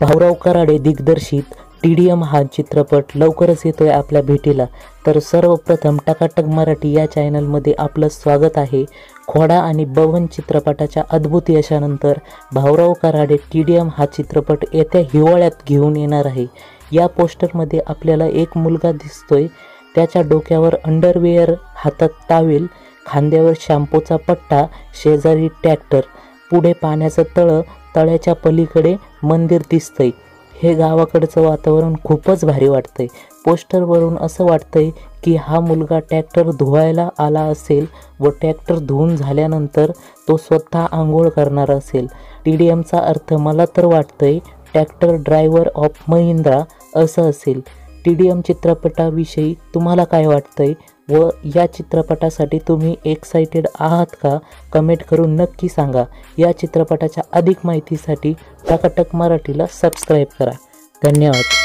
भाऊराव कराडे दिग्दर्शित TDM हा चित्रपट लवकरच येतोय आपल्या भेटीला। तर सर्वप्रथम टकाटक मराठी या चॅनलमध्ये आपलं स्वागत आहे। खोडा आणि बबन चित्रपटाच्या अद्भुत यशानंतर भाऊराव कराडे TDM हा चित्रपट येत्या हिवाळ्यात घेऊन येणार आहे। या पोस्टरमध्ये आपल्याला एक मुलगा दिसतोय, त्याच्या डोक्यावर अंडरवेअर, हातात टावेल, खांद्यावर शॅम्पूचा पट्टा, शेजारी ट्रॅक्टर, पुढे पाण्याचं तळं, तळ्याच्या पलीकडे मंदिर दिसतंय। हे गावाकडचं वातावरण खूपच भारी वाटतंय। पोस्टरवरून असं वाटतंय की हा मुलगा ट्रॅक्टर धुवायला आला असेल व ट्रॅक्टर धुवून झाल्यानंतर तो स्वतः आंघोळ करणार असेल। TDMचा अर्थ मला तर वाटतंय ट्रॅक्टर ड्रायव्हर ऑफ महिंद्रा असं असेल। TDM चित्रपटाविषयी तुम्हाला काय वाटतंय व या चित्रपटासाठी तुम्ही एक्साइटेड आहात का? कमेंट करून नक्की सांगा। या चित्रपटाच्या अधिक माहितीसाठी टकाटक मराठीला सबस्क्राईब करा। धन्यवाद।